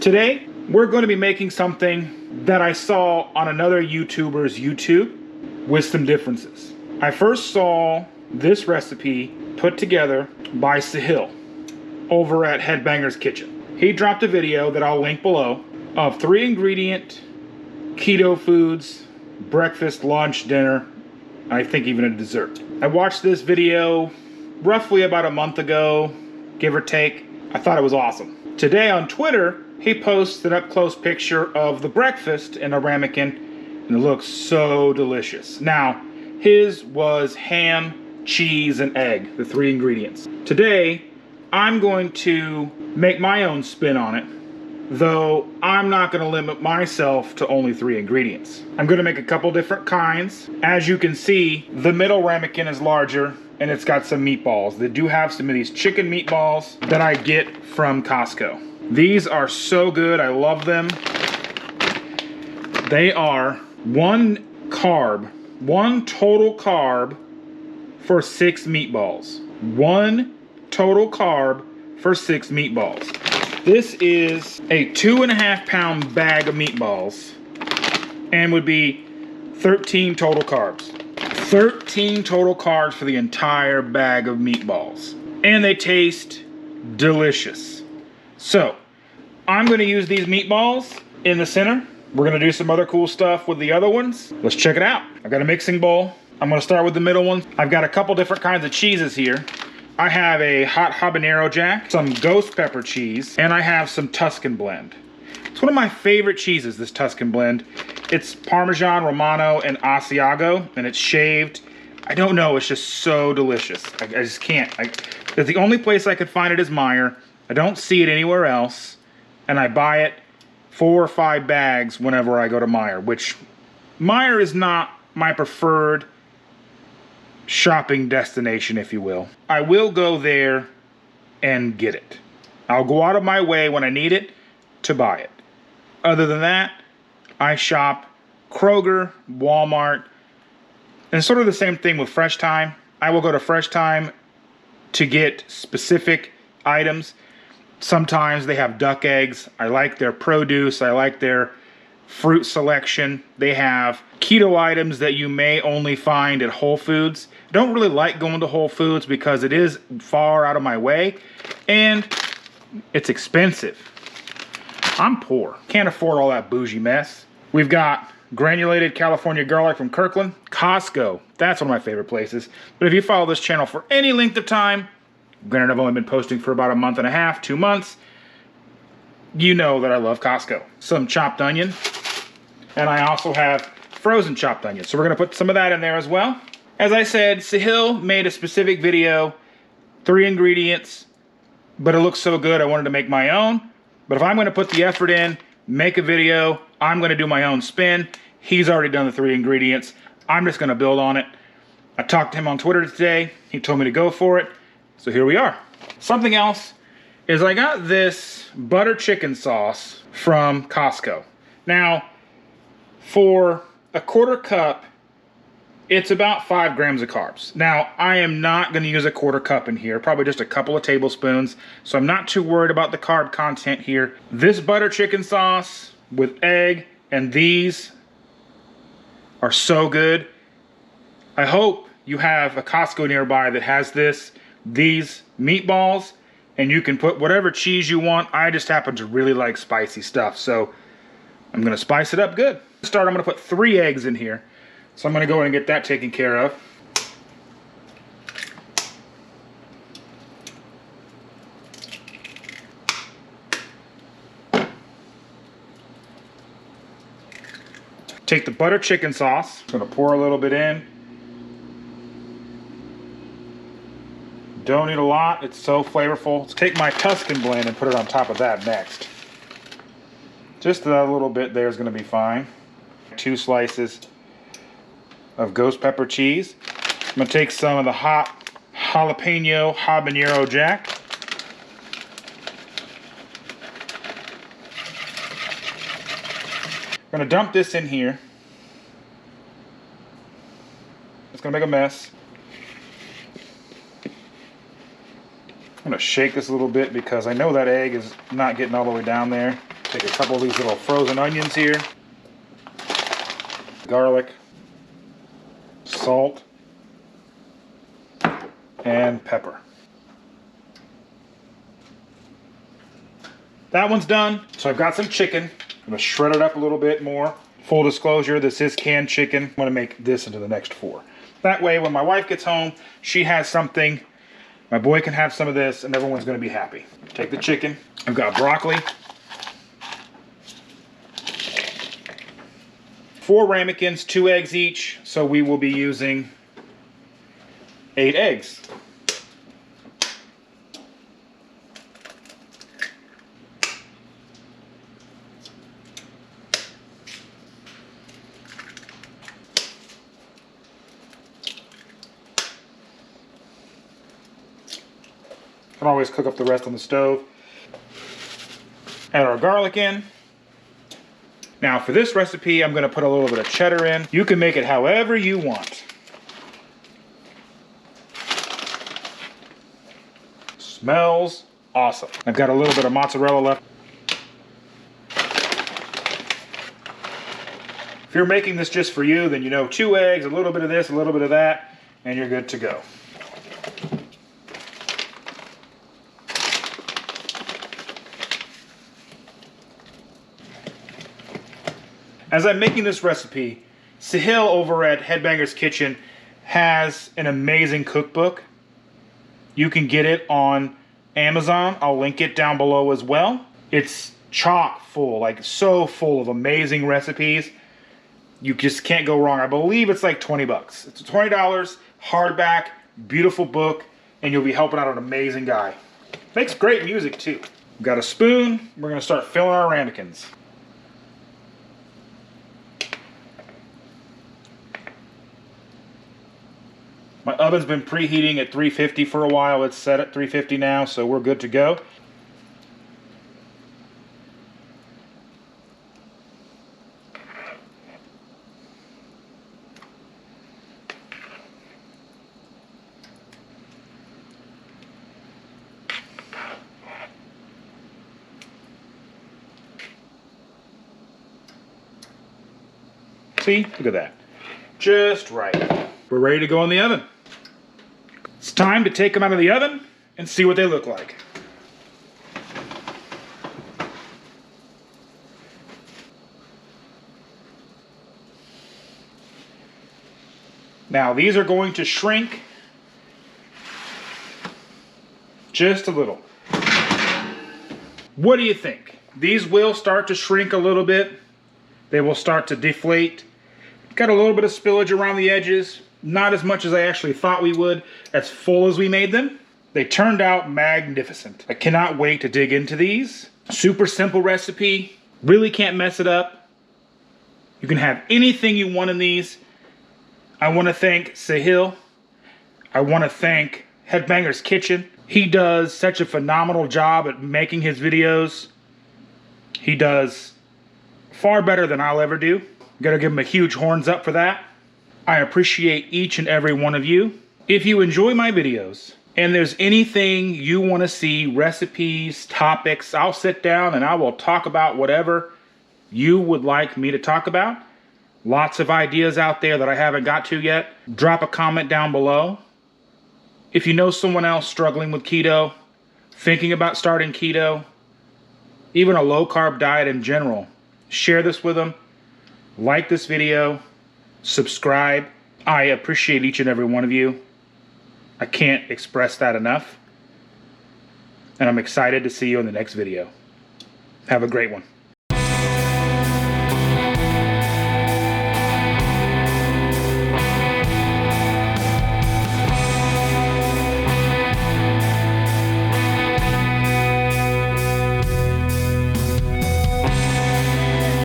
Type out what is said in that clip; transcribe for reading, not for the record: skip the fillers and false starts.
Today, we're going to be making something that I saw on another YouTuber's YouTube with some differences. I first saw this recipe put together by Sahil over at Headbangers Kitchen. He dropped a video that I'll link below of 3 ingredient keto foods, breakfast, lunch, dinner, I think even a dessert. I watched this video roughly about a month ago, give or take. I thought it was awesome. Today on Twitter, he posts an up-close picture of the breakfast in a ramekin, and it looks so delicious. Now, his was ham, cheese, and egg, the 3 ingredients. Today, I'm going to make my own spin on it, though I'm not going to limit myself to only 3 ingredients. I'm going to make a couple different kinds. As you can see, the middle ramekin is larger, and it's got some meatballs. They do have some of these chicken meatballs that I get from Costco. These are so good, I love them. They are 1 total carb for 6 meatballs. 1 total carb for 6 meatballs. This is a 2.5 pound bag of meatballs and would be 13 total carbs. 13 total carbs for the entire bag of meatballs. And they taste delicious. So, I'm going to use these meatballs in the center. We're going to do some other cool stuff with the other ones. Let's check it out. I've got a mixing bowl. I'm going to start with the middle one. I've got a couple different kinds of cheeses here. I have a hot habanero jack, some ghost pepper cheese, and I have some Tuscan blend. It's one of my favorite cheeses, this Tuscan blend. It's Parmesan, Romano, and Asiago, and it's shaved. I don't know, it's just so delicious. I just can't. The only place I could find it is Meijer. I don't see it anywhere else, and I buy it 4 or 5 bags whenever I go to Meijer, which Meijer is not my preferred shopping destination, if you will. I will go there and get it. I'll go out of my way when I need it to buy it. Other than that, I shop Kroger, Walmart, and sort of the same thing with Fresh Thyme. I will go to Fresh Thyme to get specific items. Sometimes they have duck eggs. I like their produce. I like their fruit selection. They have keto items that you may only find at Whole Foods. I don't really like going to Whole Foods because it is far out of my way and it's expensive. I'm poor. Can't afford all that bougie mess. We've got granulated California garlic from Kirkland. Costco. That's one of my favorite places. But if you follow this channel for any length of time, granted I've only been posting for about a month and a half, 2 months, you know that I love Costco. Some chopped onion. And I also have frozen chopped onion. So we're going to put some of that in there as well. As I said, Sahil made a specific video, 3 ingredients, but it looks so good I wanted to make my own. But if I'm going to put the effort in, make a video, I'm going to do my own spin. He's already done the 3 ingredients. I'm just going to build on it. I talked to him on Twitter today. He told me to go for it. So here we are. Something else is I got this butter chicken sauce from Costco. Now, for a 1/4 cup, it's about 5 grams of carbs. Now, I am not going to use a 1/4 cup in here, probably just a couple of tablespoons, so I'm not too worried about the carb content here. This butter chicken sauce with egg and these are so good. I hope you have a Costco nearby that has these meatballs, and you can put whatever cheese you want. I just happen to really like spicy stuff, so I'm going to spice it up good. To start, I'm going to put 3 eggs in here. So I'm going to go in and get that taken care of. Take the butter chicken sauce. I'm going to pour a little bit in. Don't need a lot. It's so flavorful. Let's take my Tuscan blend and put it on top of that next. Just a little bit there is going to be fine. 2 slices of ghost pepper cheese. I'm going to take some of the hot jalapeno habanero jack. I'm going to dump this in here. It's going to make a mess. I'm going to shake this a little bit because I know that egg is not getting all the way down there. Take a couple of these little frozen onions here. Garlic. Salt. And pepper. That one's done. So I've got some chicken. I'm going to shred it up a little bit more. Full disclosure, this is canned chicken. I'm going to make this into the next 4. That way, when my wife gets home, she has something. My boy can have some of this, and everyone's going to be happy. Take the chicken. I've got broccoli. 4 ramekins, 2 eggs each. So we will be using 8 eggs. Can always cook up the rest on the stove. Add our garlic in. Now for this recipe, I'm going to put a little bit of cheddar in. You can make it however you want. Smells awesome. I've got a little bit of mozzarella left. If you're making this just for you, then you know 2 eggs, a little bit of this, a little bit of that, and you're good to go. As I'm making this recipe, Sahil over at Headbangers Kitchen has an amazing cookbook. You can get it on Amazon. I'll link it down below as well. It's chock full, like so full of amazing recipes. You just can't go wrong. I believe it's like 20 bucks. It's $20, hardback, beautiful book, and you'll be helping out an amazing guy. Makes great music too. We've got a spoon. We're gonna start filling our ramekins. My oven's been preheating at 350 for a while. It's set at 350 now, so we're good to go. See? Look at that. Just right. We're ready to go in the oven. It's time to take them out of the oven and see what they look like. Now these are going to shrink just a little. What do you think? These will start to shrink a little bit. They will start to deflate. Got a little bit of spillage around the edges. Not as much as I actually thought we would, as full as we made them. They turned out magnificent. I cannot wait to dig into these. Super simple recipe. Really can't mess it up. You can have anything you want in these. I want to thank Sahil. I want to thank Headbangers Kitchen. He does such a phenomenal job at making his videos. He does far better than I'll ever do. Gotta give him a huge horns up for that. I appreciate each and every one of you. If you enjoy my videos and there's anything you want to see, recipes, topics, I'll sit down and I will talk about whatever you would like me to talk about. Lots of ideas out there that I haven't got to yet. Drop a comment down below. If you know someone else struggling with keto, thinking about starting keto, even a low-carb diet in general, share this with them. Like this video. Subscribe. I appreciate each and every one of you. I can't express that enough. And I'm excited to see you in the next video. Have a great one.